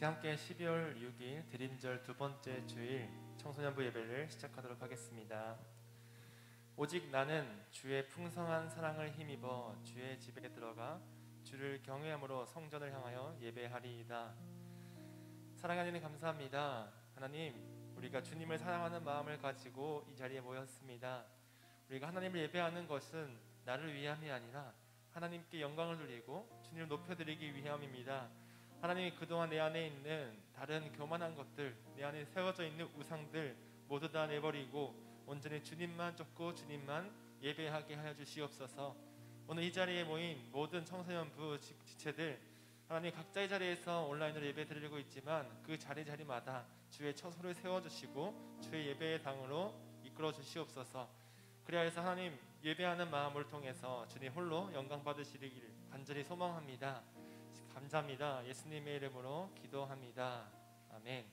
함께 12월 6일 드림절 두 번째 주일 청소년부 예배를 시작하도록 하겠습니다. 오직 나는 주의 풍성한 사랑을 힘입어 주의 집에 들어가 주를 경외함으로 성전을 향하여 예배하리이다. 사랑하는 하나님 감사합니다. 하나님, 우리가 주님을 사랑하는 마음을 가지고 이 자리에 모였습니다. 우리가 하나님을 예배하는 것은 나를 위함이 아니라 하나님께 영광을 돌리고 주님을 높여드리기 위함입니다. 하나님이 그동안 내 안에 있는 다른 교만한 것들, 내 안에 세워져 있는 우상들 모두 다 내버리고 온전히 주님만 쫓고 주님만 예배하게 하여 주시옵소서. 오늘 이 자리에 모인 모든 청소년부 지체들, 하나님 각자의 자리에서 온라인으로 예배 드리고 있지만 그 자리마다 주의 처소를 세워주시고 주의 예배의 당으로 이끌어 주시옵소서. 그래야 해서 하나님 예배하는 마음을 통해서 주님 홀로 영광 받으시길 간절히 소망합니다. 감사합니다. 예수님의 이름으로 기도합니다. 아멘.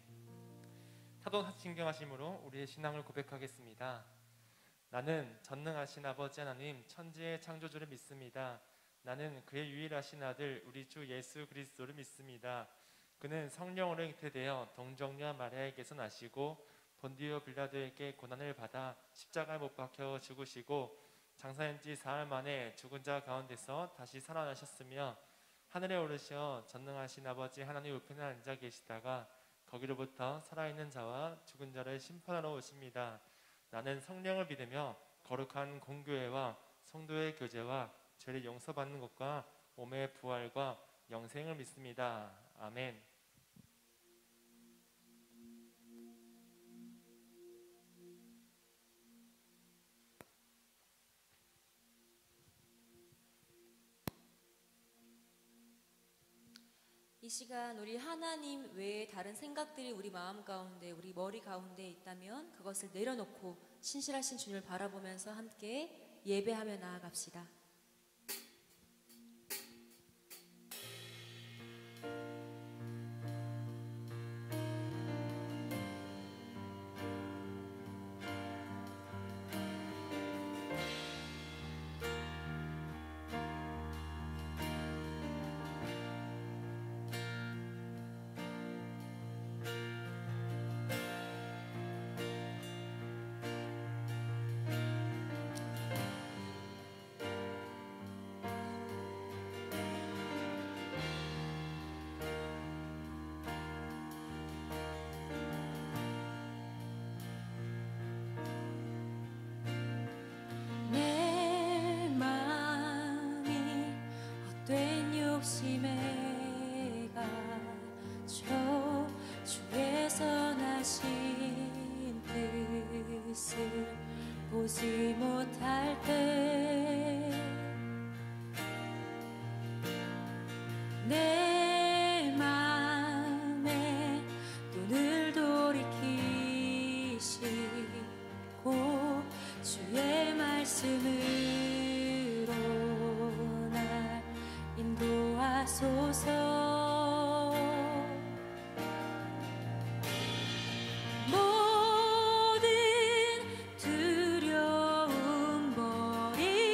타도신경하심으로 우리의 신앙을 고백하겠습니다. 나는 전능하신 아버지 하나님 천지의 창조주를 믿습니다. 나는 그의 유일하신 아들 우리 주 예수 그리스도를 믿습니다. 그는 성령으로 잉태되어 동정녀 마리아에게서 나시고 본디오 빌라도에게 고난을 받아 십자가에 못 박혀 죽으시고 장사한 지 사흘 만에 죽은 자 가운데서 다시 살아나셨으며 하늘에 오르셔 전능하신 아버지 하나님 우편에 앉아 계시다가 거기로부터 살아있는 자와 죽은 자를 심판하러 오십니다. 나는 성령을 믿으며 거룩한 공교회와 성도의 교제와 죄를 용서받는 것과 몸의 부활과 영생을 믿습니다. 아멘. 이 시간 우리 하나님 외에 다른 생각들이 우리 마음 가운데, 우리 머리 가운데 있다면 그것을 내려놓고 신실하신 주님을 바라보면서 함께 예배하며 나아갑시다. 욕심에 갇혀 주의 선하신 뜻을 보지 못할 때 내 맘에 눈을 돌이키시고 주의 말씀으로 날 인도하소서. 모든 두려움 버리고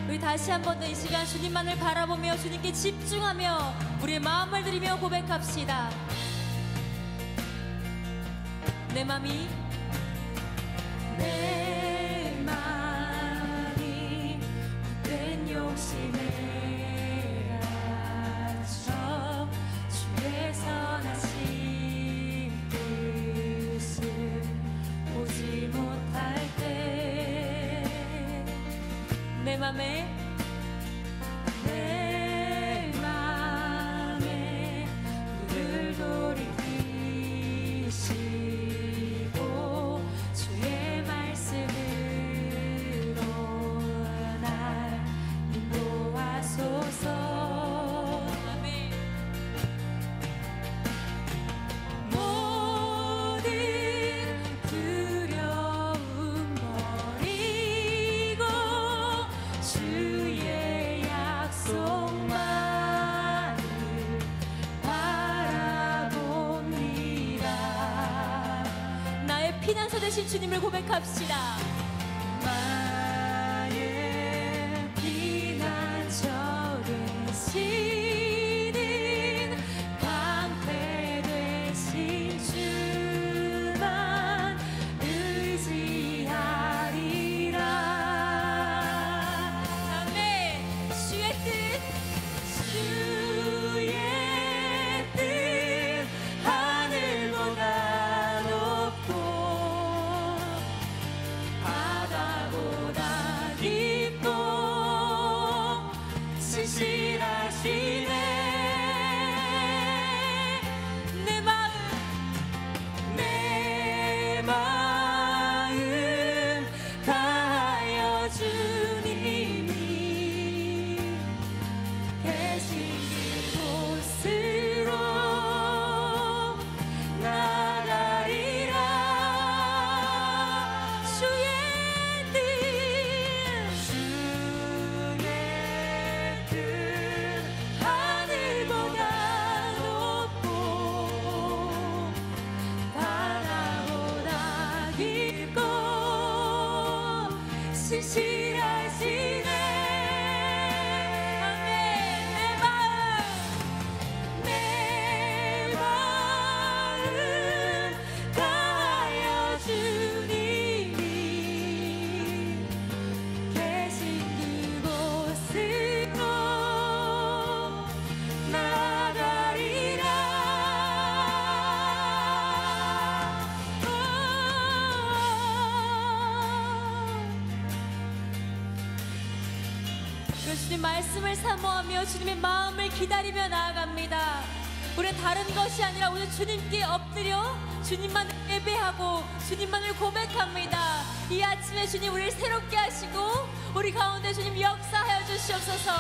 우리 다시 한 번 더 이 시간 주님만을 바라보며 주님께 집중하며 우리의 마음을 드리며 고백합시다. 내 맘이 헛된 욕심에 갇혀 주의 선하신 뜻을 보지 못할 때 내 맘에 눈을 돌이키시고 주의 말씀으로 날 인도하소서. 아멘. 모든 두려움 버리고 주의 약속만을 바라봅니다. 나의 피난처 되신 주님을 고백합시다. 나의 피난처 되시는 방패 되신 주만 의지하리라. 아멘. 주의 뜻 하늘보다 높고 바다보다 깊고 신실하시네. 내 마음 다하여 주님이 계신 그곳으로 나가리라. 주의 뜻 하늘보다 높고 바다보다 깊고 신실하시네. 아멘. 내 마음 다하여 주님이 계신 그곳으로 나가리라. 주님 말씀을 사모하며 주님의 마음을 기다리며 나아갑니다. 우리는 다른 것이 아니라 오늘 주님께 엎드려 주님만을 예배하고 주님만을 고백합니다. 이 아침에 주님 우리를 새롭게 하시고 우리 가운데 주님 역사하여 주시옵소서.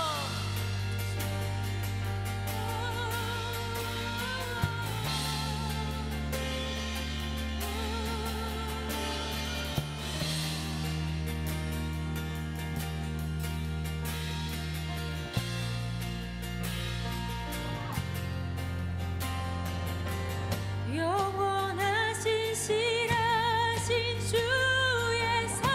영원하신 신실하신 주의 사랑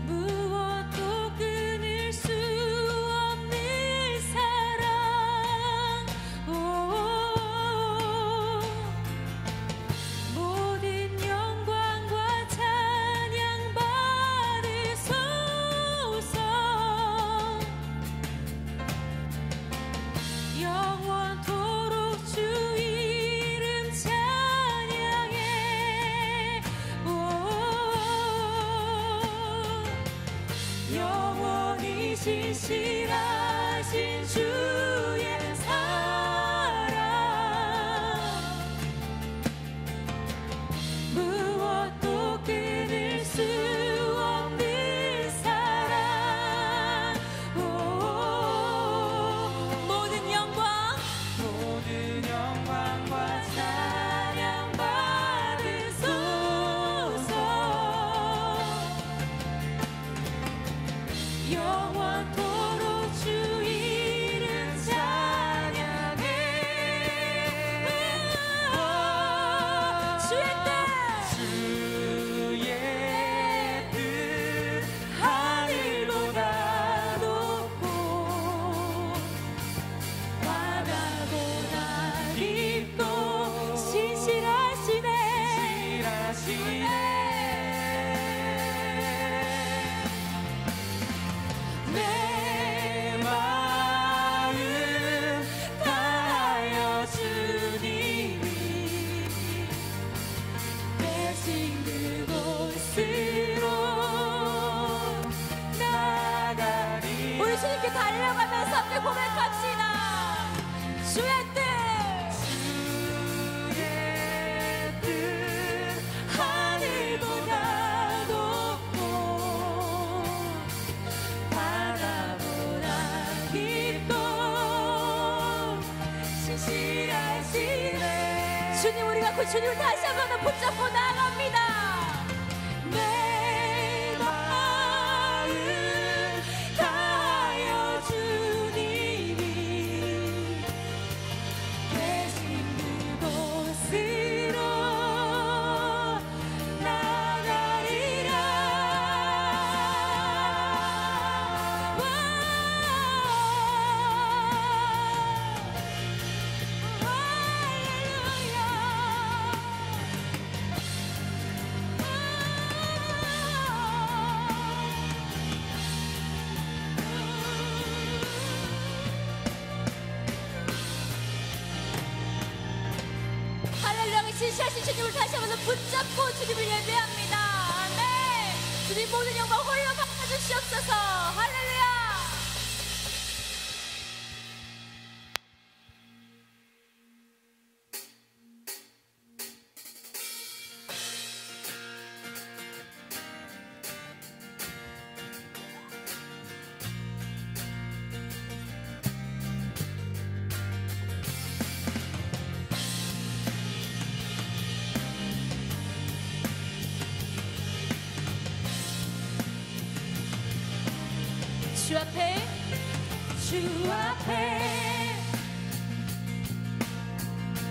무엇도 끊을 수 없는 사랑. 모든 영광과 찬양 받으소서. 영원토록 주 이름 찬양해. 영원히 신실하신 주의 사랑 무엇도 끊을 수 없는 사랑. 모든 영광과 찬양 받으소서. 영원토록 주 이름 마음을 고백합시다. 주의 뜻 하늘보다 높고 바다보다 깊고 신실하시네. 주님, 우리가 그 주님을 다시 한번 붙잡고 나아갑니다. 내 마음 다하여 주님이 계신 그곳으로 나가리라. 할렐루야. 진실하신 주님을 다시 한번 붙잡고 주님을 예배합니다. 아멘. 주님 모든 영광 홀로 받아주시옵소서. 할렐루야. 주 앞에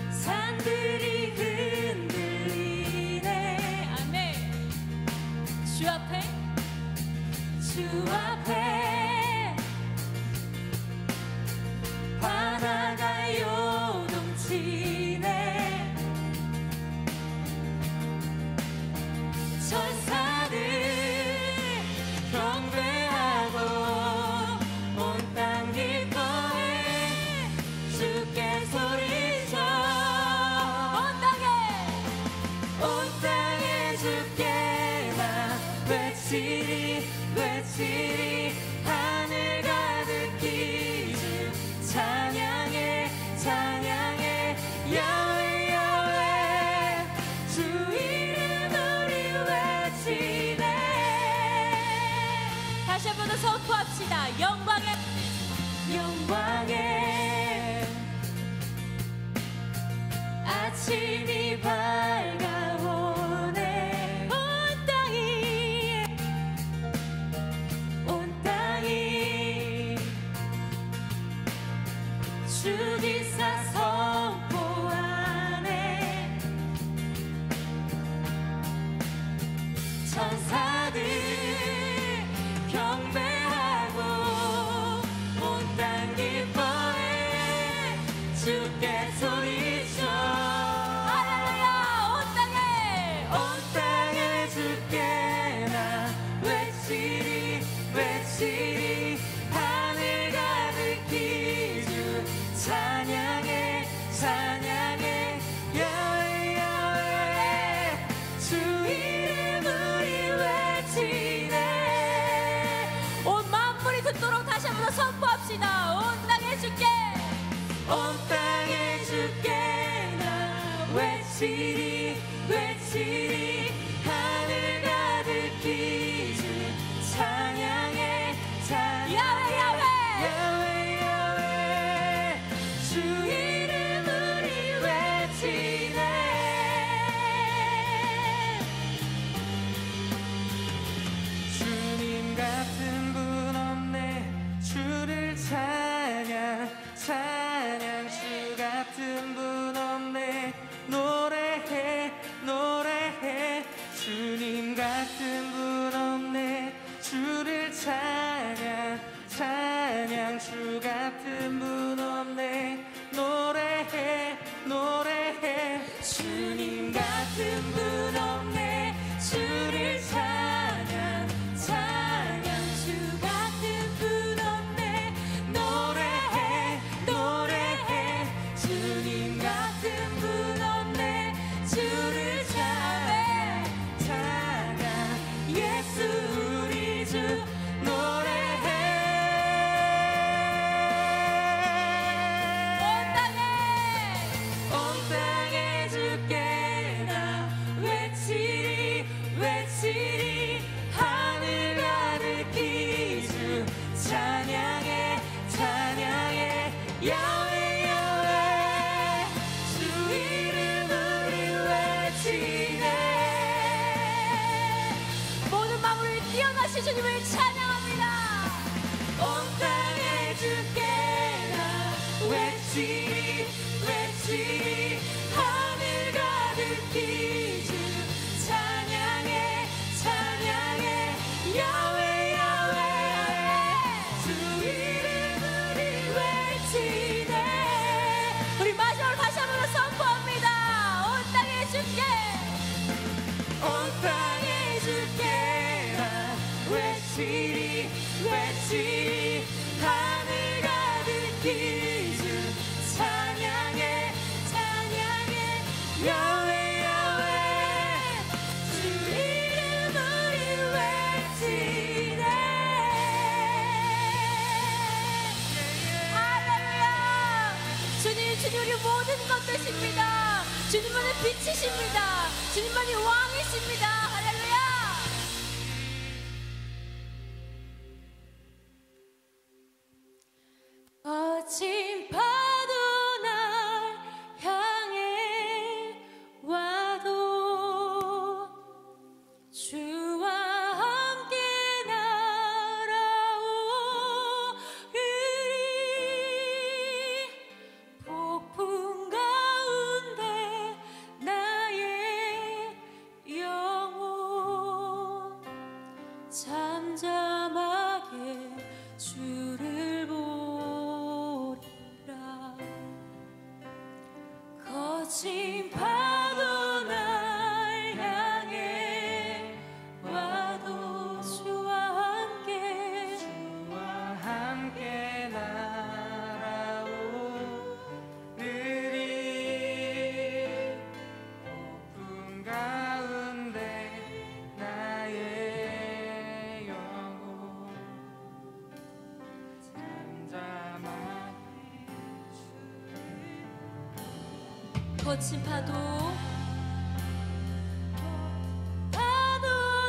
산들이 흔들리네. 아멘. 주 앞에 바다가 요동치네. 천사들 경배하고 온 땅 기뻐해 주께 소리쳐. 온 땅에 주께 나 외치리 외치리. 하늘 가득히 주 찬양해 찬양해. 야훼 야훼 주 이름 우리 외치네. 다시 한 번 더 선포합시다. 영광의 아침이 밝아오네. 온 땅이 주기사 선포하네. 천사들 경배하고 온 땅 기뻐해 주께 소리쳐. 할렐루야. 온 땅에 주께 나 외치리 외치리. 하늘 가득히 주 찬양해 찬양해. 야훼 야훼 주 이름 우리 외치네. 온 만물이 듣도록 다시 한번 선포합시다. 온 땅에 주께 나 외치리 외치리. 하늘 가득히 주 찬양해 찬양해. 야훼 야훼 주 이름 우리 외치네. 주님 같은 분 없네. 주를 찬양 찬양. 주 같은 분 없네. 노래해 노래해. 주님 같은 분 없네. 주를 찬양 찬양. 주 같은 분 없네. 노래해 노래해. 주님 같은 분 없네. 주를 찬양 찬양. 주 같은 분 없네. 노래해 노래해. 주님 같은 분 없네. 주를 찬양 찬양. 예수 우리 주 노래해. 다시 주님을 찬양합니다. 온 땅에 주께 나 외치리 외치리 하늘 가득히 주 찬양해 찬양해 야훼 야훼 주 이름을 외치네. 우리 마지막으로 다시 한번 선포합니다. 온 땅에 주께 온 땅에 주께 나 외치리 외치리 하늘 가득히 주 찬양해 찬양해 야훼 야훼 주 이름을 외치네. 할렐루야. 주님 우리 모든 것 되십니다. 주님만의 빛이십니다. 주님만이 왕이십니다. 할렐루야. 거친 파도 날 향해 와도 주와 함께 날아오르리. 폭풍 가운데 나의 영혼 잠잠하게 주를 보리라. 거친 파도 날 향해 와도 주와 함께 날아오르리. 폭풍 가운데 나의 영혼 잠잠하게. 거친 파도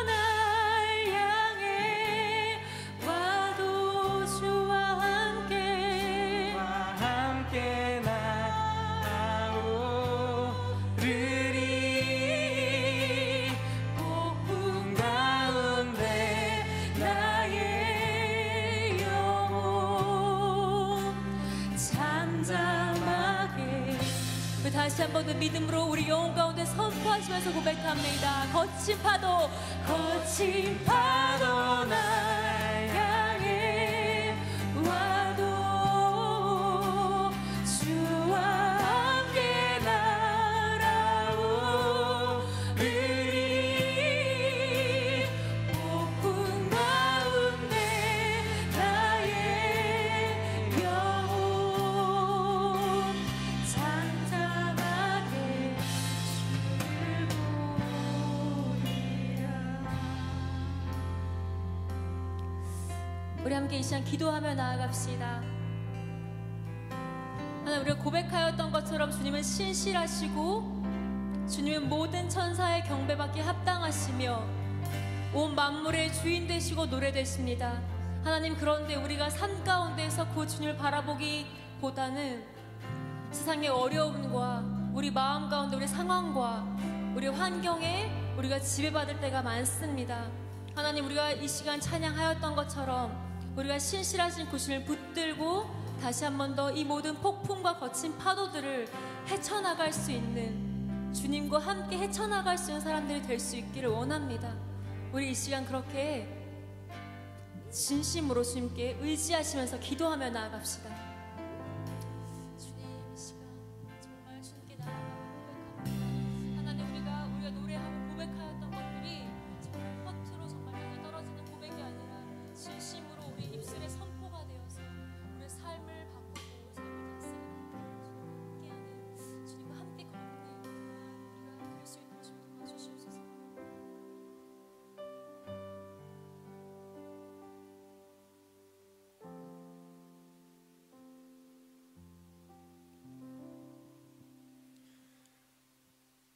날 향해 와도 주와 함께 날아오르리. 폭풍 가운데 나의 영혼 잠잠하게. 다시 한 번 더 믿음으로 우리 영혼 가운데 선포하시면서 고백합니다. 거친 파도 날 향해 와도 주와 함께 날아오르리. 폭풍 가운데 나의 영혼 잠잠하게 주를 보리라. 우리 함께 이 시간 기도하며 나아갑시다. 하나님, 우리가 고백하였던 것처럼 주님은 신실하시고 주님은 모든 천사의 경배받기 합당하시며 온 만물의 주인 되시고 노래 되십니다. 하나님, 그런데 우리가 삶 가운데서 그 주님을 바라보기보다는 세상의 어려움과 우리 마음 가운데 우리 상황과 우리 환경에 우리가 지배받을 때가 많습니다. 하나님, 우리가 이 시간 찬양하였던 것처럼 우리가 신실하신 그 주님을 붙들고 다시 한 번 더 이 모든 폭풍과 거친 파도들을 헤쳐나갈 수 있는, 주님과 함께 헤쳐나갈 수 있는 사람들이 될 수 있기를 원합니다. 우리 이 시간 그렇게 진심으로 주님께 의지하시면서 기도하며 나아갑시다. 주님, 이 시간 정말 주님께 나아가고 고백합니다. 하나님, 우리가 노래하고 고백하였던 것들이 정말 허투루 정말 땅에 떨어지는 고백이 아니라 진심으로 우리 입술에 선포가 되어서 우리의 삶을 바꾸고 삶을 다스리는 함께하는 주님과 함께 걷는 우리가 될 수 있도록 좀 도와주시옵소서.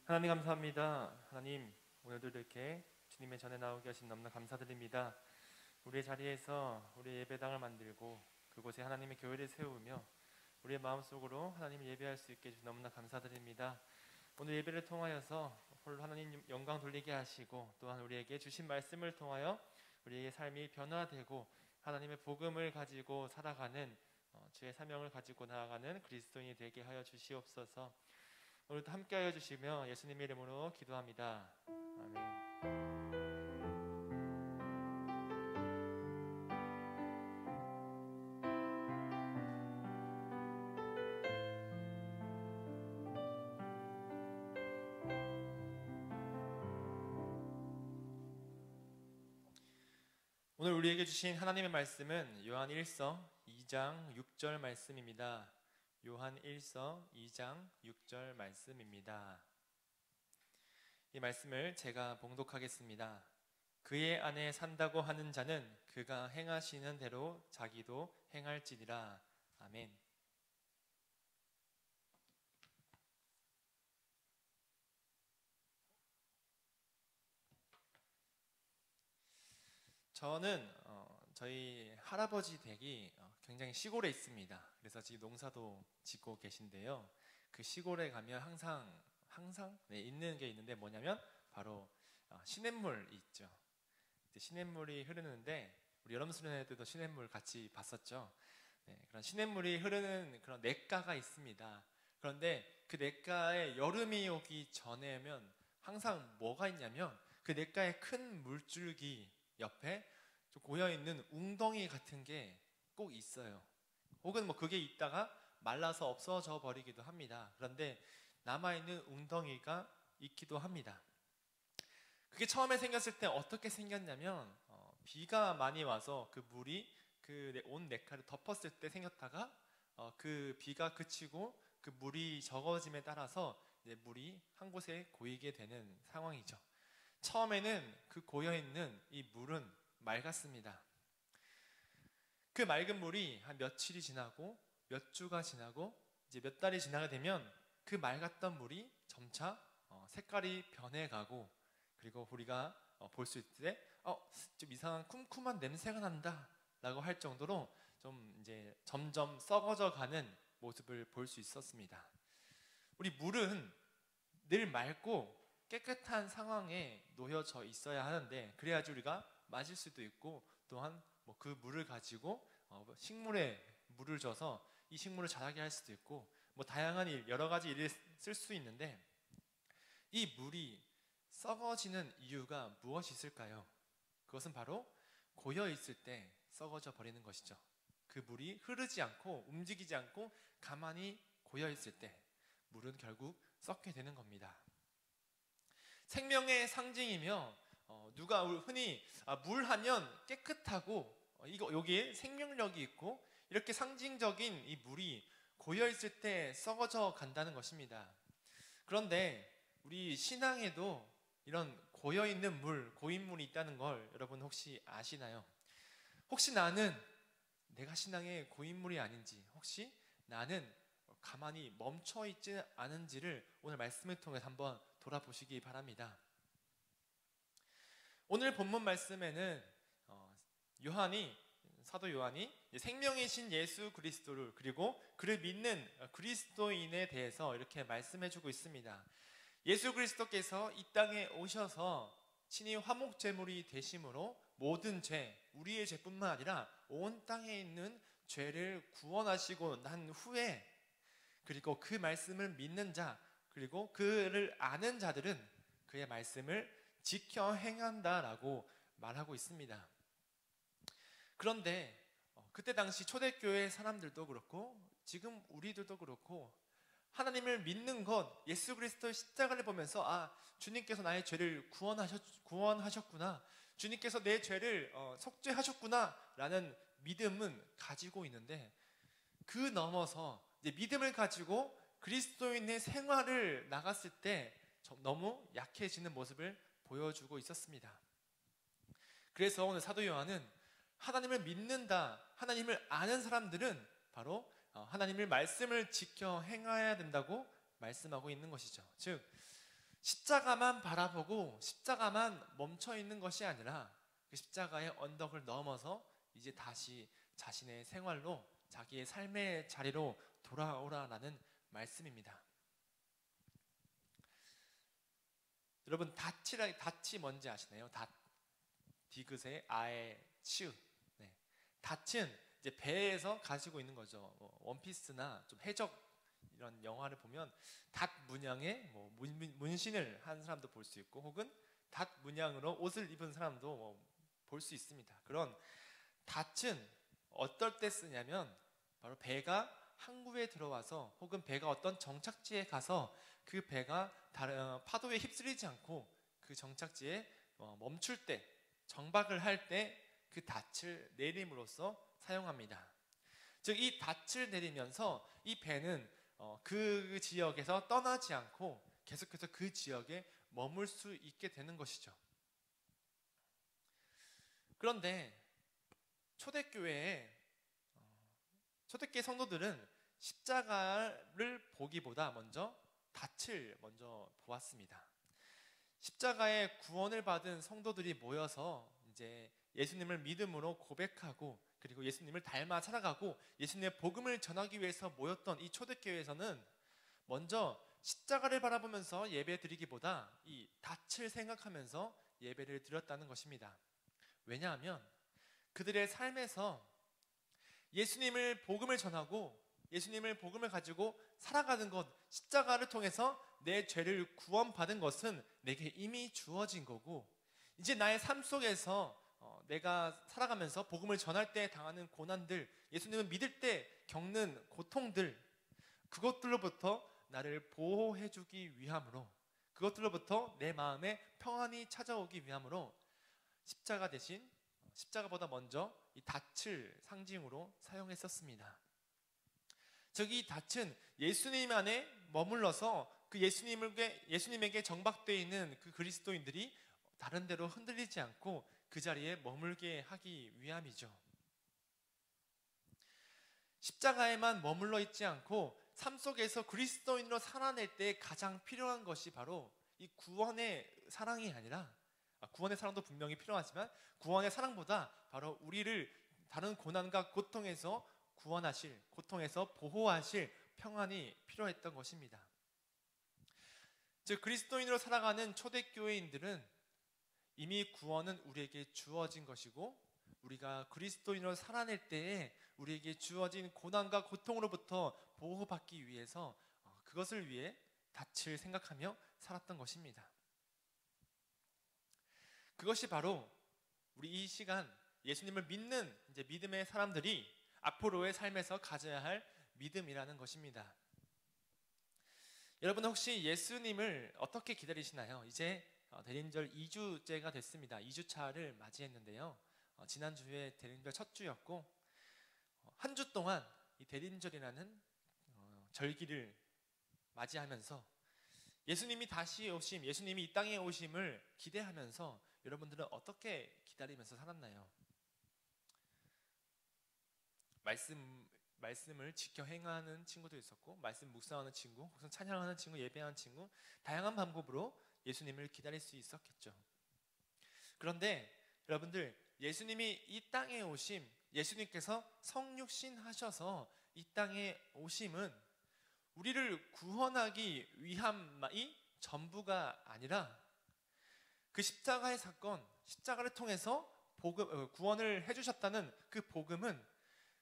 하나님 감사합니다. 하나님, 오늘도 이렇게 주님의 전에 나오게 하신 너무나 감사드립니다. 우리의 자리에서 우리의 예배당을 만들고 그곳에 하나님의 교회를 세우며 우리의 마음속으로 하나님을 예배할 수 있게 해주셔서 너무나 감사드립니다. 오늘 예배를 통하여서 홀로 하나님 영광 돌리게 하시고 또한 우리에게 주신 말씀을 통하여 우리의 삶이 변화되고 하나님의 복음을 가지고 살아가는 주의 사명을 가지고 나아가는 그리스도인이 되게 하여 주시옵소서. 오늘도 함께하여 주시며 예수님의 이름으로 기도합니다. 아멘. 오늘 우리에게 주신 하나님의 말씀은 요한 1서 2장 6절 말씀입니다. 요한 1서 2장 6절 말씀입니다. 이 말씀을 제가 봉독하겠습니다. 그의 안에 산다고 하는 자는 그가 행하시는 대로 자기도 행할지니라. 아멘. 저는 저희 할아버지 댁이 굉장히 시골에 있습니다. 그래서 지금 농사도 짓고 계신데요. 그 시골에 가면 항상 있는 게 있는데 뭐냐면 바로 시냇물이 있죠. 시냇물이 흐르는데 우리 여름 수련회 때도 시냇물 같이 봤었죠. 그런 시냇물이 흐르는 그런 냇가가 있습니다. 그런데 그 냇가에 여름이 오기 전에면 항상 뭐가 있냐면 그 냇가에 큰 물줄기 옆에 좀 고여있는 웅덩이 같은 게 꼭 있어요. 혹은 뭐 그게 있다가 말라서 없어져 버리기도 합니다. 그런데 남아있는 웅덩이가 있기도 합니다. 그게 처음에 생겼을 때 어떻게 생겼냐면 비가 많이 와서 그 물이 그 온 냇가를 덮었을 때 생겼다가 그 비가 그치고 그 물이 적어짐에 따라서 이제 물이 한 곳에 고이게 되는 상황이죠. 처음에는 그 고여있는 이 물은 맑았습니다. 그 맑은 물이 한 며칠이 지나고 몇 주가 지나고 이제 몇 달이 지나게 되면 그 맑았던 물이 점차 색깔이 변해가고, 그리고 우리가 볼 수 있을 때 좀 이상한 쿰쿰한 냄새가 난다 라고 할 정도로 좀 이제 점점 썩어져 가는 모습을 볼 수 있었습니다. 우리 물은 늘 맑고 깨끗한 상황에 놓여져 있어야 하는데 그래야지 우리가 마실 수도 있고, 또한 뭐 그 물을 가지고 식물에 물을 줘서 이 식물을 자라게 할 수도 있고, 뭐 다양한 여러 가지 일에 쓸 수 있는데, 이 물이 썩어지는 이유가 무엇이 있을까요? 그것은 바로 고여 있을 때 썩어져 버리는 것이죠. 그 물이 흐르지 않고 움직이지 않고 가만히 고여 있을 때 물은 결국 썩게 되는 겁니다. 생명의 상징이며 누가 흔히 물 하면 깨끗하고 여기에 생명력이 있고 이렇게 상징적인 이 물이 고여 있을 때 썩어져 간다는 것입니다. 그런데 우리 신앙에도 이런 고여 있는 물, 고인물이 있다는 걸 여러분 혹시 아시나요? 혹시 나는 내가 신앙의 고인물이 아닌지, 혹시 나는 가만히 멈춰 있지 않은지를 오늘 말씀을 통해서 한번 돌아보시기 바랍니다. 오늘 본문 말씀에는 사도 요한이 생명이신 예수 그리스도를, 그리고 그를 믿는 그리스도인에 대해서 이렇게 말씀해주고 있습니다. 예수 그리스도께서 이 땅에 오셔서 친히 화목제물이 되심으로 모든 죄, 우리의 죄뿐만 아니라 온 땅에 있는 죄를 구원하시고 난 후에, 그리고 그 말씀을 믿는 자, 그리고 그를 아는 자들은 그의 말씀을 지켜 행한다라고 말하고 있습니다. 그런데 그때 당시 초대교회 사람들도 그렇고 지금 우리들도 그렇고 하나님을 믿는 것, 예수 그리스도의 십자가를 보면서 주님께서 나의 죄를 구원하셨구나, 주님께서 내 죄를 속죄하셨구나 라는 믿음은 가지고 있는데, 그 넘어서 이제 믿음을 가지고 그리스도인의 생활을 나갔을 때 너무 약해지는 모습을 보여주고 있었습니다. 그래서 오늘 사도 요한은 하나님을 믿는다, 하나님을 아는 사람들은 바로 하나님의 말씀을 지켜 행해야 된다고 말씀하고 있는 것이죠. 즉 십자가만 바라보고 십자가만 멈춰 있는 것이 아니라 그 십자가의 언덕을 넘어서 이제 다시 자신의 생활로, 자기의 삶의 자리로 돌아오라라는 말씀입니다. 여러분 닻이 뭔지 아시나요? 디귿의 아의 치읓. 네. 닻은 이제 배에서 가지고 있는 거죠. 원피스나 좀 해적 이런 영화를 보면 닷 문양의 문신을 한 사람도 볼 수 있고, 혹은 닷 문양으로 옷을 입은 사람도 볼 수 있습니다. 그런 닻은 어떨 때 쓰냐면 바로 배가 항구에 들어와서 혹은 배가 어떤 정착지에 가서 그 배가 다른 파도에 휩쓸리지 않고 그 정착지에 멈출 때, 정박을 할 때 그 닻을 내림으로써 사용합니다. 즉 이 닻을 내리면서 이 배는 그 지역에서 떠나지 않고 계속해서 그 지역에 머물 수 있게 되는 것이죠. 그런데 초대교회 성도들은 십자가를 보기보다 먼저 닻을 먼저 보았습니다. 십자가의 구원을 받은 성도들이 모여서 이제 예수님을 믿음으로 고백하고, 그리고 예수님을 닮아 살아가고 예수님의 복음을 전하기 위해서 모였던 이 초대교회에서는 먼저 십자가를 바라보면서 예배 드리기보다 이 닻을 생각하면서 예배를 드렸다는 것입니다. 왜냐하면 그들의 삶에서 예수님을 복음을 전하고 예수님을 복음을 가지고 살아가는 것, 십자가를 통해서 내 죄를 구원받은 것은 내게 이미 주어진 거고, 이제 나의 삶 속에서 내가 살아가면서 복음을 전할 때 당하는 고난들, 예수님을 믿을 때 겪는 고통들, 그것들로부터 나를 보호해주기 위함으로, 그것들로부터 내 마음에 평안이 찾아오기 위함으로 십자가 대신, 십자가보다 먼저 이 닻을 상징으로 사용했었습니다. 즉 이 닻은 예수님 안에 머물러서 그 예수님에게 정박되어 있는 그 그리스도인들이 다른 데로 흔들리지 않고 그 자리에 머물게 하기 위함이죠. 십자가에만 머물러 있지 않고 삶 속에서 그리스도인으로 살아낼 때 가장 필요한 것이 바로 이 구원의 사랑이 아니라, 구원의 사랑도 분명히 필요하지만 구원의 사랑보다 바로 우리를 다른 고난과 고통에서 구원하실, 고통에서 보호하실 평안이 필요했던 것입니다. 즉 그리스도인으로 살아가는 초대교회인들은 이미 구원은 우리에게 주어진 것이고, 우리가 그리스도인으로 살아낼 때에 우리에게 주어진 고난과 고통으로부터 보호받기 위해서 그것을 위해 닻을 생각하며 살았던 것입니다. 그것이 바로 우리 이 시간 예수님을 믿는 이제 믿음의 사람들이 앞으로의 삶에서 가져야 할 믿음이라는 것입니다. 여러분 혹시 예수님을 어떻게 기다리시나요? 이제 대림절 2주째가 됐습니다. 2주차를 맞이했는데요. 지난주에 대림절 첫 주였고, 한 주 동안 이 대림절이라는 절기를 맞이하면서 예수님이 다시 오심, 예수님이 이 땅에 오심을 기대하면서 여러분들은 어떻게 기다리면서 살았나요? 말씀을 지켜 행하는 친구도 있었고, 말씀 묵상하는 친구, 혹은 찬양하는 친구, 예배하는 친구, 다양한 방법으로 예수님을 기다릴 수 있었겠죠. 그런데 여러분들, 예수님이 이 땅에 오심, 예수님께서 성육신 하셔서 이 땅에 오심은 우리를 구원하기 위함이 전부가 아니라, 그 십자가의 사건, 십자가를 통해서 구원을 해주셨다는 그 복음은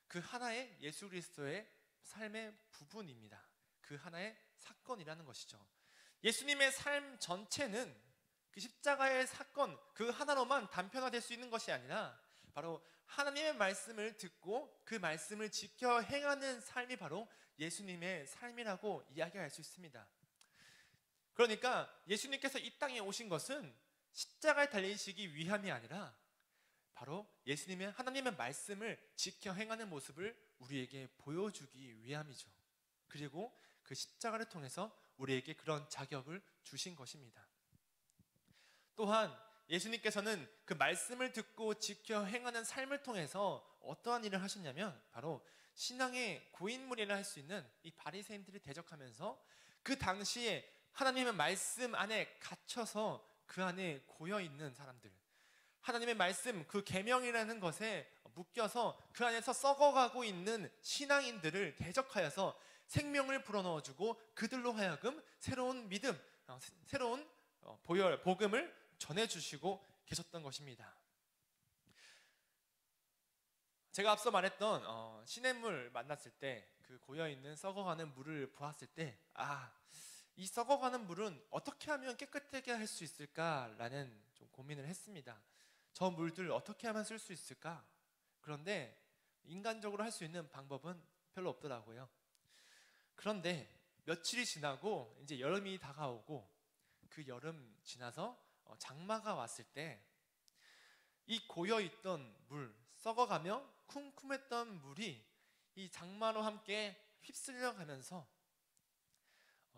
그 하나의 예수 그리스도의 삶의 부분입니다. 그 하나의 사건이라는 것이죠. 예수님의 삶 전체는 그 십자가의 사건 그 하나로만 단편화될 수 있는 것이 아니라, 바로 하나님의 말씀을 듣고 그 말씀을 지켜 행하는 삶이 바로 예수님의 삶이라고 이야기할 수 있습니다. 그러니까 예수님께서 이 땅에 오신 것은 십자가에 달리시기 위함이 아니라 바로 예수님의 하나님의 말씀을 지켜 행하는 모습을 우리에게 보여주기 위함이죠. 그리고 그 십자가를 통해서 우리에게 그런 자격을 주신 것입니다. 또한 예수님께서는 그 말씀을 듣고 지켜 행하는 삶을 통해서 어떠한 일을 하셨냐면, 바로 신앙의 고인물이라 할 수 있는 이 바리새인들을 대적하면서 그 당시에 하나님의 말씀 안에 갇혀서 그 안에 고여있는 사람들, 하나님의 말씀 그 계명이라는 것에 묶여서 그 안에서 썩어가고 있는 신앙인들을 대적하여서 생명을 불어넣어주고 그들로 하여금 새로운 믿음, 새로운 복음을 전해주시고 계셨던 것입니다. 제가 앞서 말했던 시냇물 만났을 때 그 고여있는 썩어가는 물을 보았을 때 이 썩어가는 물은 어떻게 하면 깨끗하게 할 수 있을까라는 좀 고민을 했습니다. 저 물들 어떻게 하면 쓸 수 있을까? 그런데 인간적으로 할 수 있는 방법은 별로 없더라고요. 그런데 며칠이 지나고 이제 여름이 다가오고 그 여름 지나서 장마가 왔을 때 이 고여있던 물, 썩어가며 쿰쿰했던 물이 이 장마로 함께 휩쓸려 가면서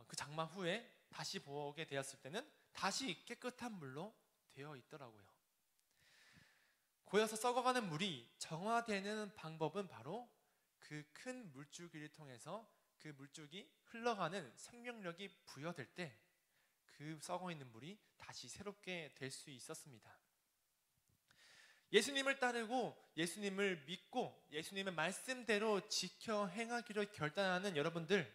그 장마 후에 다시 보게 되었을 때는 다시 깨끗한 물로 되어 있더라고요. 고여서 썩어가는 물이 정화되는 방법은 바로 그 큰 물줄기를 통해서 그 물줄기 흘러가는 생명력이 부여될 때 그 썩어있는 물이 다시 새롭게 될 수 있었습니다. 예수님을 따르고 예수님을 믿고 예수님의 말씀대로 지켜 행하기로 결단하는 여러분들,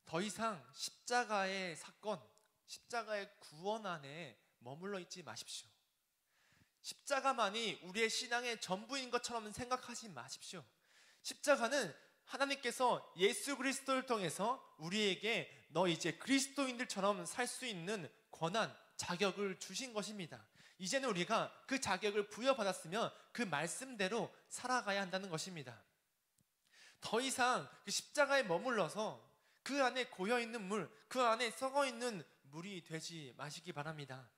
더 이상 십자가의 사건, 십자가의 구원 안에 머물러 있지 마십시오. 십자가만이 우리의 신앙의 전부인 것처럼 생각하지 마십시오. 십자가는 하나님께서 예수 그리스도를 통해서 우리에게 너 이제 그리스도인들처럼 살 수 있는 권한, 자격을 주신 것입니다. 이제는 우리가 그 자격을 부여받았으면 그 말씀대로 살아가야 한다는 것입니다. 더 이상 그 십자가에 머물러서 그 안에 고여있는 물, 그 안에 썩어있는 물이 되지 마시기 바랍니다.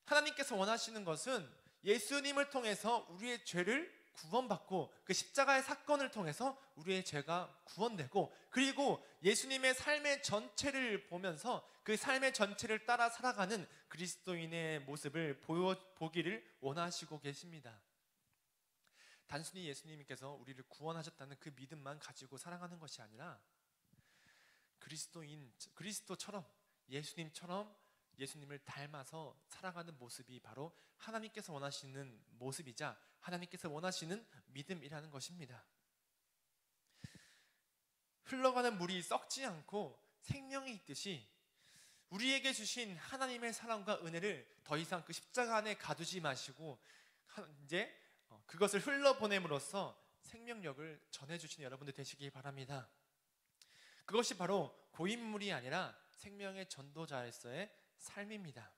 하나님께서 원하시는 것은 예수님을 통해서 우리의 죄를 구원받고 그 십자가의 사건을 통해서 우리의 죄가 구원되고, 그리고 예수님의 삶의 전체를 보면서 그 삶의 전체를 따라 살아가는 그리스도인의 모습을 보기를 원하시고 계십니다. 단순히 예수님께서 우리를 구원하셨다는 그 믿음만 가지고 살아가는 것이 아니라 그리스도처럼 예수님처럼 예수님을 닮아서 살아가는 모습이 바로 하나님께서 원하시는 모습이자 하나님께서 원하시는 믿음이라는 것입니다. 흘러가는 물이 썩지 않고 생명이 있듯이 우리에게 주신 하나님의 사랑과 은혜를 더 이상 그 십자가 안에 가두지 마시고 이제 그것을 흘러보냄으로써 생명력을 전해주시는 여러분들 되시기 바랍니다. 그것이 바로 고인물이 아니라 생명의 전도자로서의 삶입니다.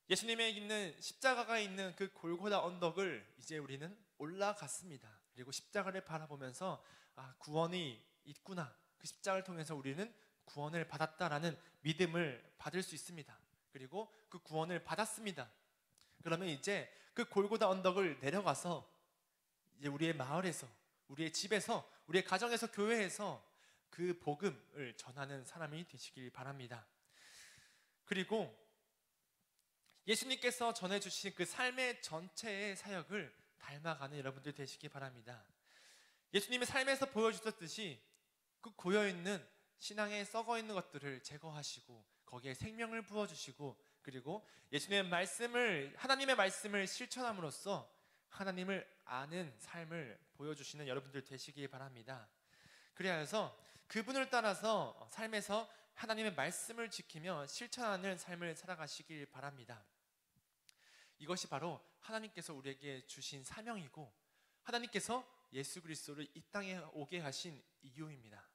예수님의 있는 십자가가 있는 그 골고다 언덕을 이제 우리는 올라갔습니다. 그리고 십자가를 바라보면서 구원이 있구나, 그 십자가를 통해서 우리는 구원을 받았다라는 믿음을 받을 수 있습니다. 그리고 그 구원을 받았습니다. 그러면 이제 그 골고다 언덕을 내려가서 이제 우리의 마을에서, 우리의 집에서, 우리의 가정에서, 교회에서 그 복음을 전하는 사람이 되시길 바랍니다. 그리고 예수님께서 전해주신 그 삶의 전체의 사역을 닮아가는 여러분들 되시기 바랍니다. 예수님의 삶에서 보여주셨듯이 그 고여있는 신앙에 썩어있는 것들을 제거하시고 거기에 생명을 부어주시고, 그리고 예수님의 말씀을, 하나님의 말씀을 실천함으로써 하나님을 아는 삶을 보여주시는 여러분들 되시기 바랍니다. 그래야 해서 그분을 따라서 삶에서 하나님의 말씀을 지키며 실천하는 삶을 살아가시길 바랍니다. 이것이 바로 하나님께서 우리에게 주신 사명이고 하나님께서 예수 그리스도를 이 땅에 오게 하신 이유입니다.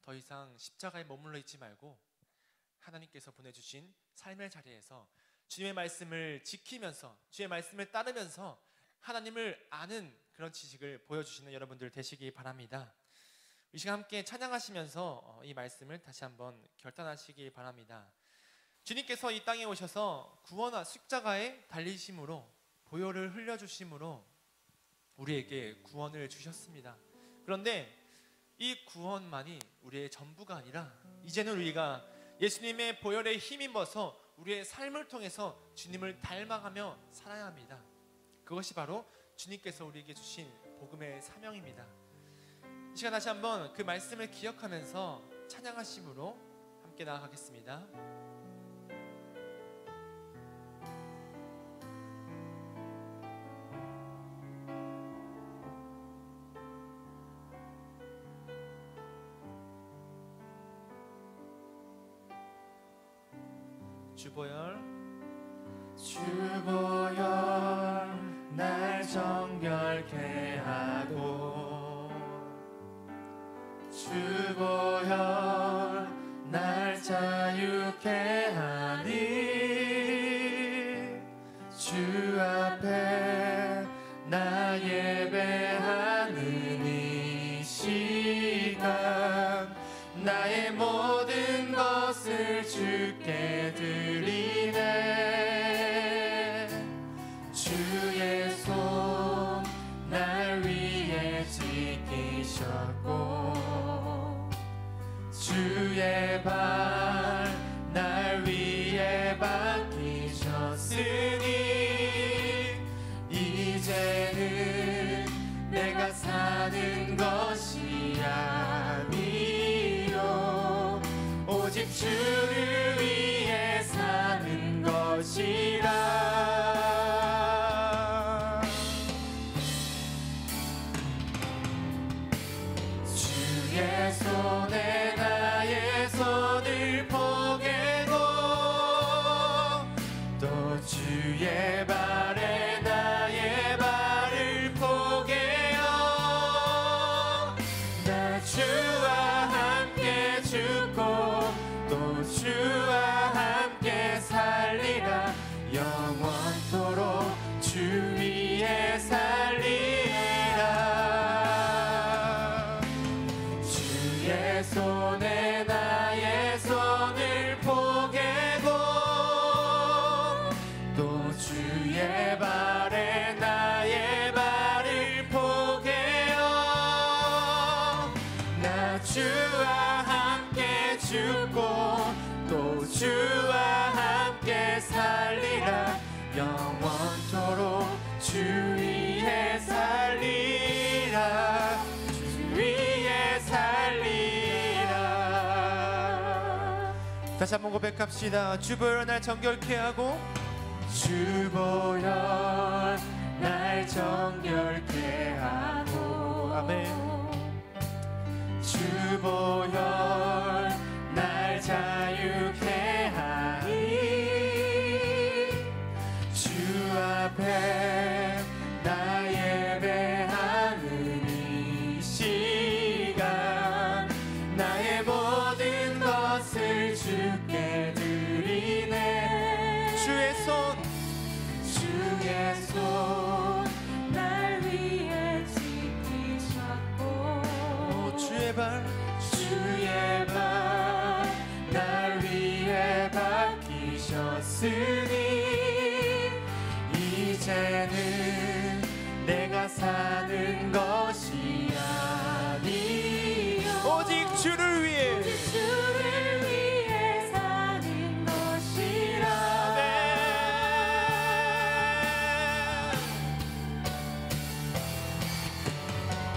더 이상 십자가에 머물러 있지 말고 하나님께서 보내주신 삶의 자리에서 주님의 말씀을 지키면서 주의 말씀을 따르면서 하나님을 아는 그런 지식을 보여주시는 여러분들 되시기 바랍니다. 이 시간 함께 찬양하시면서 이 말씀을 다시 한번 결단하시기 바랍니다. 주님께서 이 땅에 오셔서 구원과 십자가에 달리심으로, 보혈을 흘려주심으로 우리에게 구원을 주셨습니다. 그런데 이 구원만이 우리의 전부가 아니라 이제는 우리가 예수님의 보혈에 힘입어서 우리의 삶을 통해서 주님을 닮아가며 살아야 합니다. 그것이 바로 주님께서 우리에게 주신 복음의 사명입니다. 이 시간 다시 한번 그 말씀을 기억하면서 찬양하심으로 함께 나아가겠습니다. 주보혈 날 전 주의 손에 나의 손을 포개고 또 주의 발에 나의 발을 포개어 나 주와 함께 죽고 또 주와 함께 살리라 영원토록 주 위에 살리라 주의 손에 나의 손을 포개고 또 주의 발에 나의 발을 포개어 나 주와 함께 죽고 또 주와 함께 살리라 영원토록 주 위에 살리라 주 위에 살리라. 다시 한번 고백합시다. 주보혈 날 정결케 하고 주보혈 날 정결케 하고 아멘. 주보혈 날 자유케 하니 주 앞에 나 예배하는 이 시간 나의 모든 것을 주께 드리네 주의 손 날 위해 지키셨고 주의 발 날 위해 박히셨으니 이제는 내가 사는 것이 아니요 오직 주를 위해 사는 것이라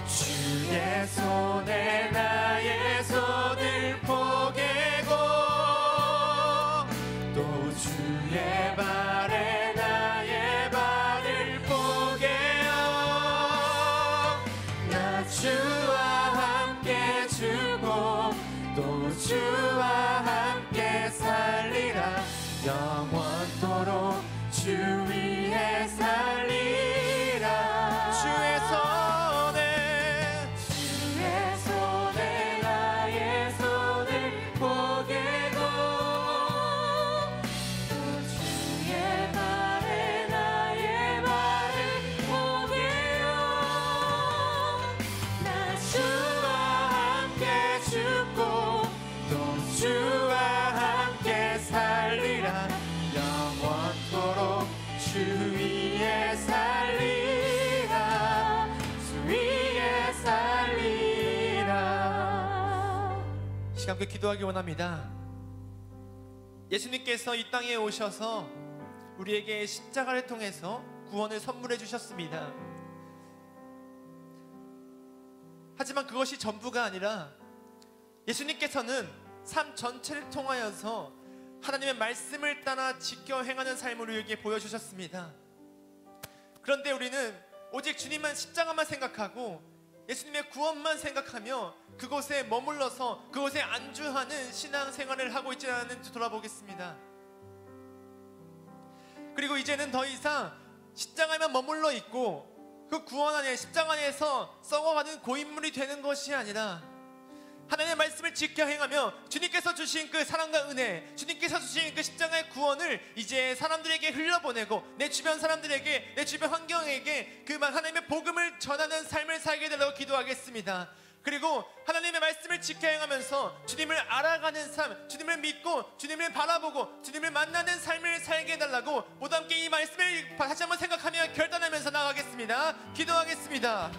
주의 손에 나의 손을 포개고 또 주의 발에 나의 발을 포개어 나 주와 함께 죽고 또 주와 함께 살리라 영원토록 주 위에 살리라 주의 손에 나의 손을 포개고 또 주의 발에 나의 발을 포개어 나 주와 함께 죽고 또 주와 함께 살리라 영원토록 주 위에 살리라 주 위에 살리라. 시간 함께 기도하기 원합니다. 예수님께서 이 땅에 오셔서 우리에게 십자가를 통해서 구원을 선물해 주셨습니다. 하지만 그것이 전부가 아니라 예수님께서는 삶 전체를 통하여서 하나님의 말씀을 따라 지켜 행하는 삶을 우리에게 보여주셨습니다. 그런데 우리는 오직 주님만 십자가만 생각하고 예수님의 구원만 생각하며 그곳에 머물러서 그곳에 안주하는 신앙생활을 하고 있지 않은지 돌아보겠습니다. 그리고 이제는 더 이상 십자가에만 머물러 있고 그 구원 안에 십자가 안에서 썩어가는 고인물이 되는 것이 아니라 하나님의 말씀을 지켜 행하며 주님께서 주신 그 사랑과 은혜, 주님께서 주신 그 십자가의 구원을 이제 사람들에게 흘려보내고 내 주변 사람들에게, 내 주변 환경에게 그 하나님의 복음을 전하는 삶을 살게 되라고 기도하겠습니다. 그리고 하나님의 말씀을 지켜 행하면서 주님을 알아가는 삶, 주님을 믿고 주님을 바라보고 주님을 만나는 삶을 살게 해달라고 모두 함께 이 말씀을 다시 한번 생각하며 결단하면서 나가겠습니다. 기도하겠습니다.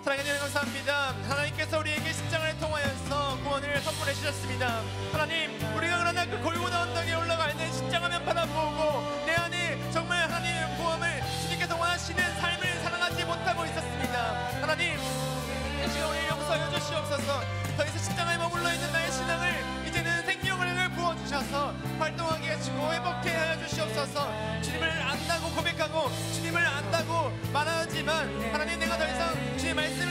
사랑하는 여러분 감사합니다. 하나님께서 우리에게 십자가를 통하여서 구원을 선물해 주셨습니다. 하나님, 우리가 그러나 그 골고다 언덕에 올라갈 때 십자가만 바라보고 내 안에 정말 하나님의 구원을 주님께서 원하시는 삶을 살아가지 못하고 있었습니다. 하나님, 이 시간 우리 용서하여 주시옵소서. 더 이상 십자가에 머물러 있는 나의 신앙을 이제는 생명을 부어주셔서 활동하게 하시고 회복해 하여 주시옵소서. 안다고 주님을 안다고 말하지만 하나님 내가 더 이상 주의 말씀을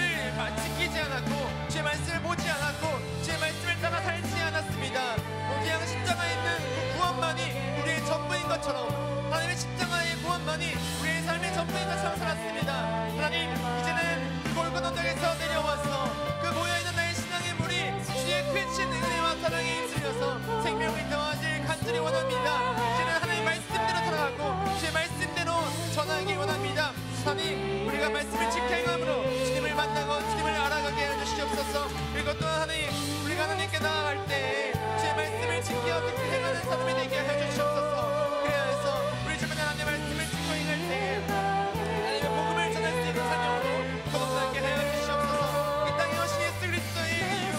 지키지 않았고 주의 말씀을 보지 않았고 주의 말씀을 따라 살지 않았습니다. 그냥 십자가에 있는 그 구원만이 우리의 전부인 것처럼 하나님의 십자가의 구원만이 우리의 삶의 전부인 것처럼 살았습니다. 하나님 이제는 그 골고다 언덕에서 내려와서 그 모여있는 나의 신앙의 물이 주의 크신 은혜와 사랑에 있으려서 생명을 더하길 간절히 원합니다. 이제는 하나님 말씀대로 살아가고 주의 말씀대로 전하길 원합니다. 하나님 우리가 말씀을 지켜 행함으로 주님을 만나고 주님을 알아가게 해주시옵소서. 그리고 또한 하나님 우리가 하나님께 나아갈 때 주의 말씀을 지켜 듣고 행하는 사람이 되게 해주시옵소서. 그래야 해서 우리 주변에 하나님의 말씀을 지켜 행할 때 하나님의 복음을 전할 수 있는 사명으로 거듭나게 하여 주시옵소서. 이 땅에 오신 예수 그리스도의 이유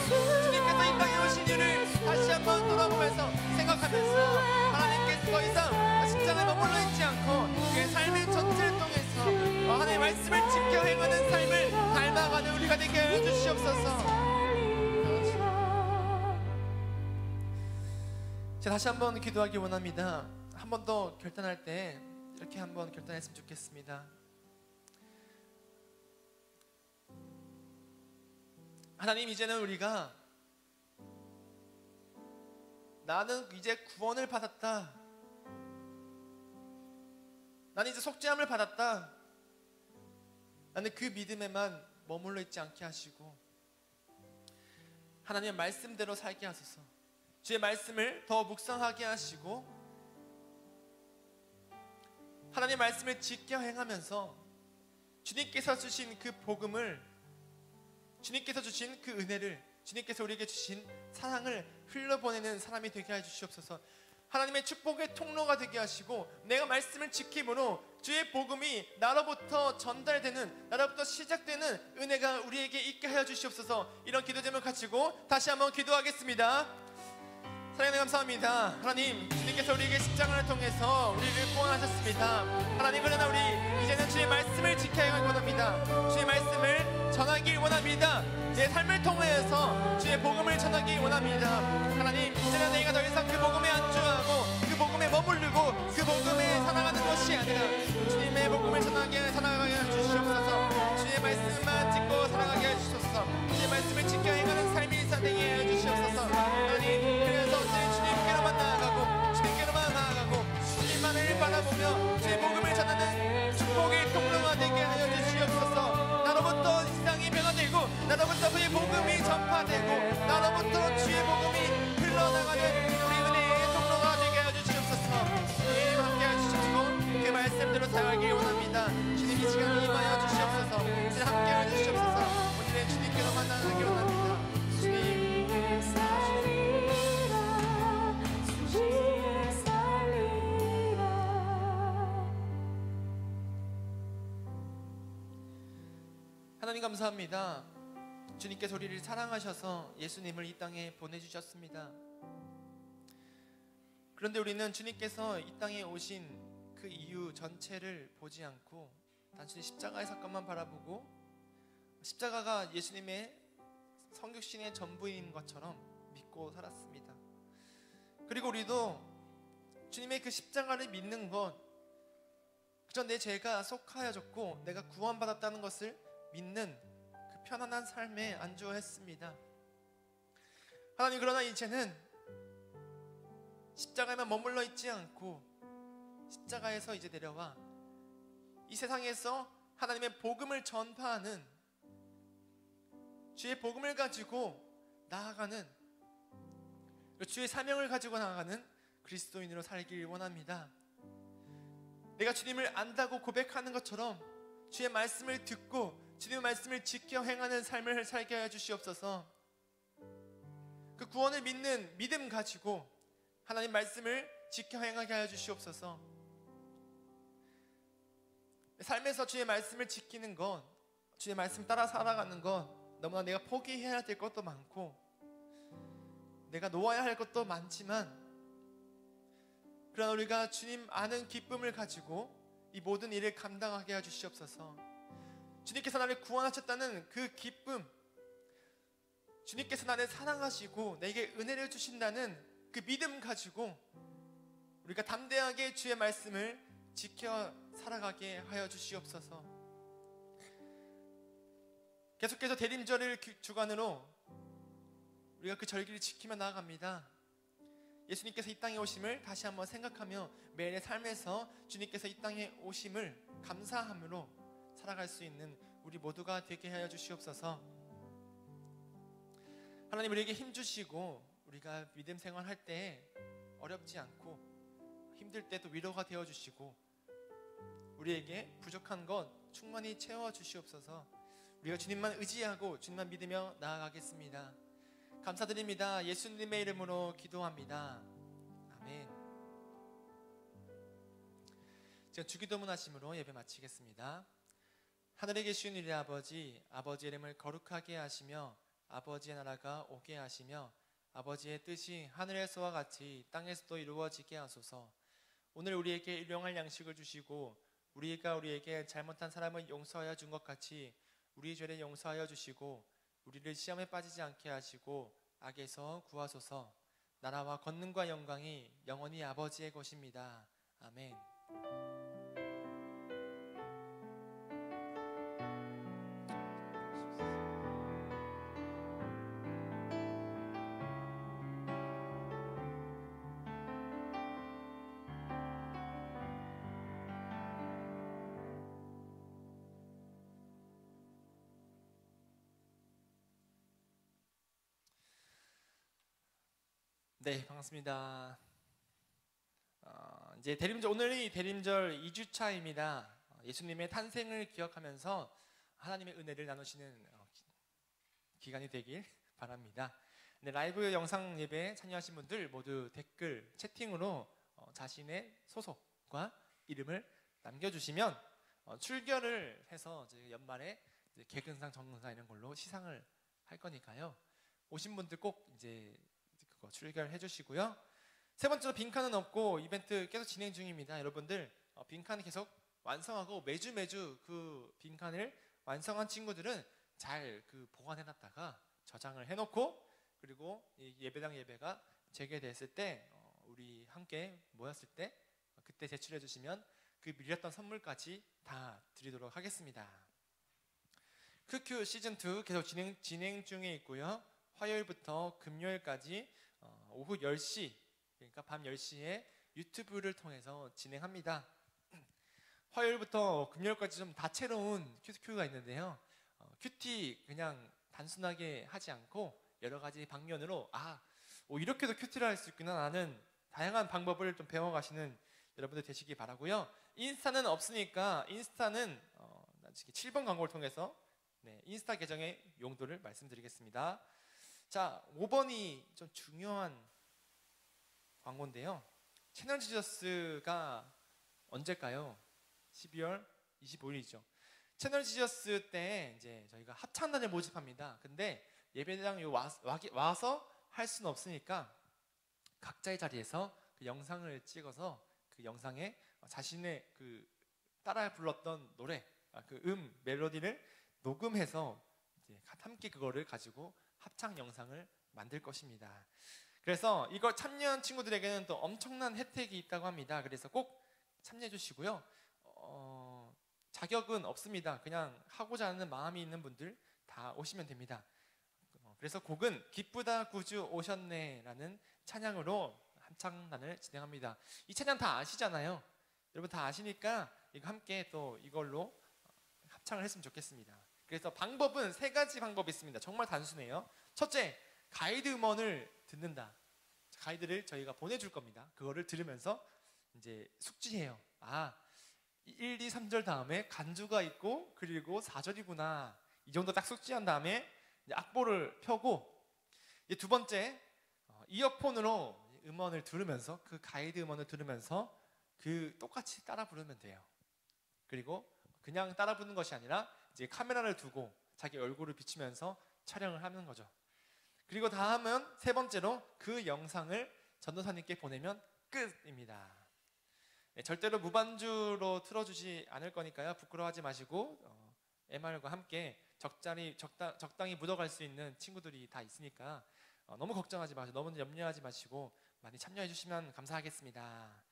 주님께서 이 땅에 오신 이유를 다시 한번 돌아보면서 생각하면서 하나님께서 더 이상 십자가에 머물러 있지 않고 그의 삶의 전체를 통해서 하나님의 말씀을 지켜 행하는 삶을 닮아가는 우리가 되게 해주시옵소서. 자, 다시 한번 기도하기 원합니다. 한 번 더 결단할 때 이렇게 한번 결단했으면 좋겠습니다. 하나님 이제는 우리가 나는 이제 구원을 받았다, 나는 이제 속죄함을 받았다, 나는 그 믿음에만 머물러 있지 않게 하시고 하나님의 말씀대로 살게 하소서. 주의 말씀을 더 묵상하게 하시고 하나님의 말씀을 지켜 행하면서 주님께서 주신 그 복음을, 주님께서 주신 그 은혜를, 주님께서 우리에게 주신 사랑을 흘려보내는 사람이 되게 해주시옵소서. 하나님의 축복의 통로가 되게 하시고 내가 말씀을 지킴으로 주의 복음이 나로부터 전달되는, 나로부터 시작되는 은혜가 우리에게 있게 하여 주시옵소서. 이런 기도 제목 가지고 다시 한번 기도하겠습니다. 사랑하는 감사합니다. 하나님 주님께서 우리에게 십자가를 통해서 우리를 구원하셨습니다. 하나님 그러나 우리 이제는 주의 말씀을 지켜야 하기 원합니다. 주의 말씀을 전하길 원합니다. 내 삶을 통하여서 주의 복음을 전하기 원합니다. 하나님 이제는 내가 더 이상 그 복음에 안주하고 그 복음에 머무르고 그 복음에 살아가는 것이 아니라 주님의 복음을 전하게 살아가게 해주시옵소서. 주의 말씀만 짓고 살아가게 해주시옵소서. 주의 말씀을 지켜 행하는 삶이 되게 해주시옵소서. 하나님 그래서 주님께로만 나아가고 주님께로만 나아가고 주님만을 바라보며 주의 복음을 전하는 축복의 통로가 되게 하여 주시옵소서. 나로부터 세상이 변화되고 나로부터 그의 복음이 전파되고 나로부터 주의 복음이 흘러나가는 우리 은혜의 통로가 되게 하여 주시옵소서. 주님 함께 해주시고 그 말씀대로 살아가길 원합니다. 주님 이 시간 임하여 주시옵소서. 주님 함께 해주시옵소서. 오늘의 주님께로만 나아가길 원합니다. 주님 하나님 감사합니다. 주님께서 우리를 사랑하셔서 예수님을 이 땅에 보내주셨습니다. 그런데 우리는 주님께서 이 땅에 오신 그 이유 전체를 보지 않고 단순히 십자가의 사건만 바라보고 십자가가 예수님의 성육신의 전부인 것처럼 믿고 살았습니다. 그리고 우리도 주님의 그 십자가를 믿는 것, 그저 내 죄가 속하여졌고 내가 구원받았다는 것을 믿는 그 편안한 삶에 안주했습니다. 하나님 그러나 이제는 십자가에만 머물러 있지 않고 십자가에서 이제 내려와 이 세상에서 하나님의 복음을 전파하는, 주의 복음을 가지고 나아가는, 주의 사명을 가지고 나아가는 그리스도인으로 살기를 원합니다. 내가 주님을 안다고 고백하는 것처럼 주의 말씀을 듣고 주님의 말씀을 지켜 행하는 삶을 살게 하여 주시옵소서. 그 구원을 믿는 믿음 가지고 하나님 말씀을 지켜 행하게 하여 주시옵소서. 삶에서 주의 말씀을 지키는 것, 주의 말씀 따라 살아가는 것, 너무나 내가 포기해야 될 것도 많고 내가 놓아야 할 것도 많지만, 그러나 우리가 주님 아는 기쁨을 가지고 이 모든 일을 감당하게 해 주시옵소서. 주님께서 나를 구원하셨다는 그 기쁨, 주님께서 나를 사랑하시고 내게 은혜를 주신다는 그 믿음 가지고 우리가 담대하게 주의 말씀을 지켜 살아가게 하여 주시옵소서. 계속해서 대림절을 주관으로 우리가 그 절기를 지키며 나아갑니다. 예수님께서 이 땅에 오심을 다시 한번 생각하며 매일의 삶에서 주님께서 이 땅에 오심을 감사함으로 살아갈 수 있는 우리 모두가 되게 하여 주시옵소서. 하나님, 우리에게 힘주시고 우리가 믿음 생활할 때 어렵지 않고 힘들 때도 위로가 되어주시고 우리에게 부족한 것 충만히 채워주시옵소서. 우리가 주님만 의지하고 주님만 믿으며 나아가겠습니다. 감사드립니다. 예수님의 이름으로 기도합니다. 아멘. 제가 주기도문 하심으로 예배 마치겠습니다. 하늘에 계신 우리 아버지, 아버지의 이름을 거룩하게 하시며 아버지의 나라가 오게 하시며 아버지의 뜻이 하늘에서와 같이 땅에서도 이루어지게 하소서. 오늘 우리에게 일용할 양식을 주시고 우리가 우리에게 잘못한 사람을 용서하여 준 것 같이 우리 죄를 용서하여 주시고 우리를 시험에 빠지지 않게 하시고 악에서 구하소서. 나라와 권능과 영광이 영원히 아버지의 것입니다. 아멘. 네, 반갑습니다. 이제 대림절, 오늘이 대림절 2주차입니다. 예수님의 탄생을 기억하면서 하나님의 은혜를 나누시는 기간이 되길 바랍니다. 네, 라이브 영상 예배에 참여하신 분들 모두 댓글, 채팅으로 자신의 소속과 이름을 남겨주시면 출결을 해서 저희 연말에 개근상, 정근상 이런 걸로 시상을 할 거니까요. 오신 분들 꼭 이제 그거 출결해 주시고요. 세 번째로 빈칸은 없고 이벤트 계속 진행 중입니다. 여러분들 빈칸 계속 완성하고 매주 그 빈칸을 완성한 친구들은 잘 그 보관해놨다가 저장을 해놓고 그리고 이 예배당 예배가 재개됐을 때 우리 함께 모였을 때 그때 제출해 주시면 그 밀렸던 선물까지 다 드리도록 하겠습니다. 큐큐 시즌2 계속 진행 중에 있고요. 화요일부터 금요일까지 오후 10시, 그러니까 밤 10시에 유튜브를 통해서 진행합니다. 화요일부터 금요일까지 좀 다채로운 큐티가 있는데요. 큐티 그냥 단순하게 하지 않고 여러 가지 방면으로 이렇게도 큐티를 할 수 있구나 라는 다양한 방법을 좀 배워가시는 여러분들 되시기 바라고요. 인스타는 없으니까 인스타는 7번 광고를 통해서 인스타 계정의 용도를 말씀드리겠습니다. 자, 5번이 좀 중요한 광고인데요. 채널 지저스가 언제일까요? 12월 25일이죠. 채널 지저스 때 이제 저희가 합창단을 모집합니다. 근데 예배당 와서 할 수는 없으니까 각자의 자리에서 그 영상을 찍어서 그 영상에 자신의 그 따라 불렀던 노래, 그 멜로디를 녹음해서 이제 함께 그거를 가지고 합창 영상을 만들 것입니다. 그래서 이거 참여한 친구들에게는 또 엄청난 혜택이 있다고 합니다. 그래서 꼭 참여해 주시고요. 자격은 없습니다. 그냥 하고자 하는 마음이 있는 분들 다 오시면 됩니다. 그래서 곡은 기쁘다 구주 오셨네 라는 찬양으로 합창단을 진행합니다. 이 찬양 다 아시잖아요. 여러분 다 아시니까 이거 함께 또 이걸로 합창을 했으면 좋겠습니다. 그래서 방법은 3가지 방법이 있습니다. 정말 단순해요. 첫째, 가이드 음원을 듣는다. 가이드를 저희가 보내줄 겁니다. 그거를 들으면서 이제 숙지해요. 1, 2, 3절 다음에 간주가 있고 그리고 4절이구나. 이 정도 딱 숙지한 다음에 이제 악보를 펴고 이제 두 번째, 이어폰으로 음원을 들으면서 그 가이드 음원을 들으면서 그 똑같이 따라 부르면 돼요. 그리고 그냥 따라 부르는 것이 아니라 이제 카메라를 두고 자기 얼굴을 비추면서 촬영을 하는 거죠. 그리고 다음은 세 번째로 그 영상을 전도사님께 보내면 끝입니다. 절대로 무반주로 틀어주지 않을 거니까요. 부끄러워하지 마시고 MR과 함께 적당히 묻어갈 수 있는 친구들이 다 있으니까 너무 걱정하지 마시고 너무 염려하지 마시고 많이 참여해 주시면 감사하겠습니다.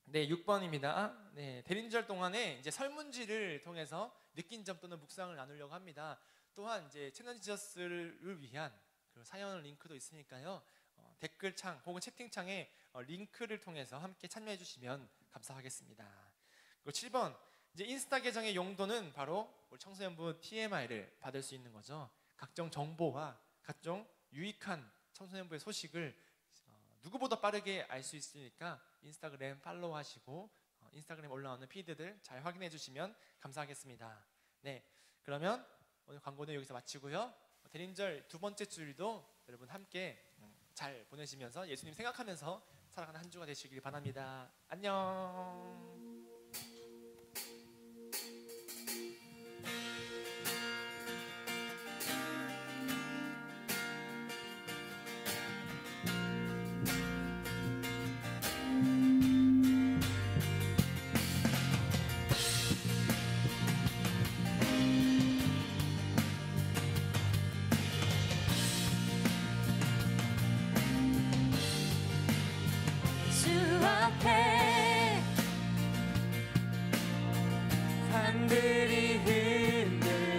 네, 6번입니다. 네, 대림절 동안에 이제 설문지를 통해서 느낀 점 또는 묵상을 나누려고 합니다. 또한 이제 채널 지저스를 위한 그 사연 링크도 있으니까요. 댓글창 혹은 채팅창에 링크를 통해서 함께 참여해 주시면 감사하겠습니다. 그리고 7번, 이제 인스타 계정의 용도는 바로 우리 청소년부 TMI를 받을 수 있는 거죠. 각종 정보와 각종 유익한 청소년부의 소식을 누구보다 빠르게 알 수 있으니까 인스타그램 팔로우하시고 인스타그램 올라오는 피드들 잘 확인해 주시면 감사하겠습니다. 네, 그러면 오늘 광고는 여기서 마치고요. 대림절 두 번째 주일도 여러분 함께 잘 보내시면서 예수님 생각하면서 살아가는 한 주가 되시길 바랍니다. 안녕. 주 앞에 산들이 흔들리네.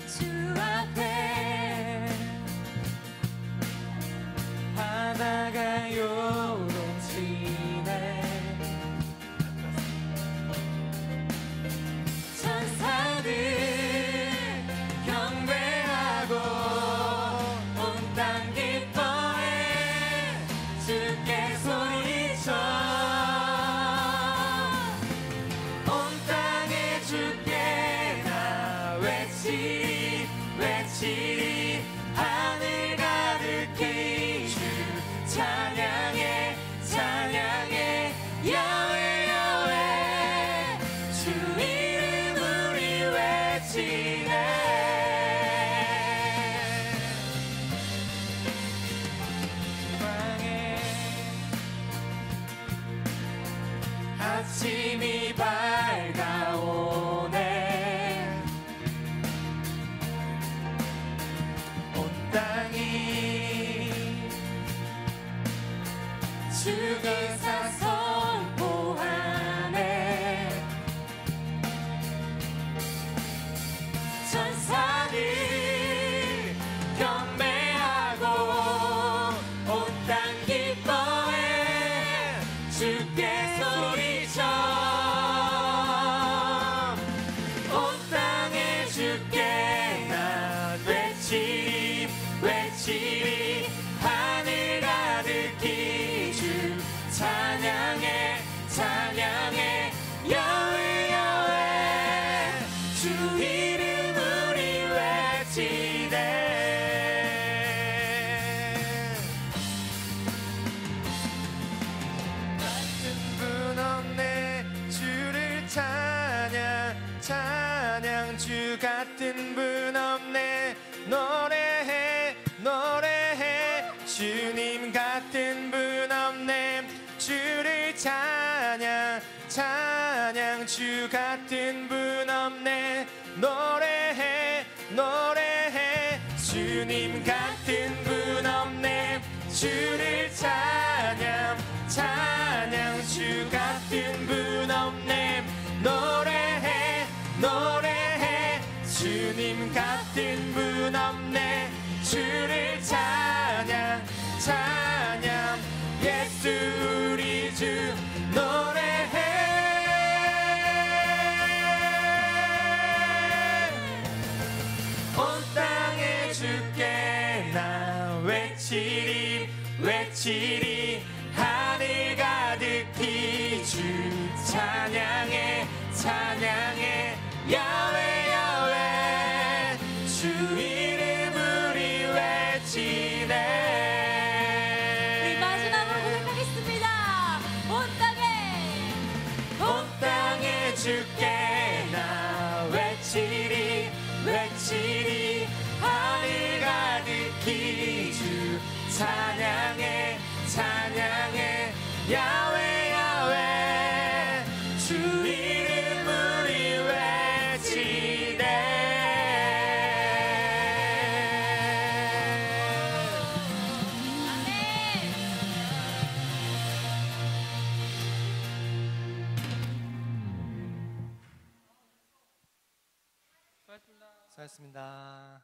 주 앞에 바다가 요동치네. 천사들 경배하고 온 땅 기뻐해 주께 소리쳐. 온 땅에 주께 나 외치리 외치리. 하늘 가득히 주 찬양해 찬양해. 야훼 야훼 주 이름 우리 외치네. 방에 아침이 밝아오네. 온 땅이 주기사 선포하네. 천사들 경배하고 온 땅 기뻐해 주께 소리쳐. 온 땅에 주께 나 외치리 외치리. 하늘 가득히 주 찬양해 찬양해. 야훼 야훼 주 이름 우리 외치네. 같은 분 없네. 주를 찬양 찬양. 주 같은 분 없네. 노래해 노래해. 주님 같은 분 없네. 주를 찬양 찬양. 주 같은 분 없네. 노래해 노래해. 주님 같은 분 없네. 주를 찬양 찬양. 주 같은 분 없네. 노래해 노래해. 주님 같은 분 없네. 주를 찬양 찬양. 예수 우리 주 노래해. 온 땅에 주께 나 외치리 외치리. 하늘 가득히 주 찬양해 찬양해. 야훼 야훼 주 이름 우리 외치네. 우리 마지막으로 고백하겠습니다. 온 땅에 주께 나 외치리 외치리. 하늘 가득히 주 찬양해 찬양해. 야훼 야훼 주 이름 우리 외치네. 아멘. 수고하셨습니다.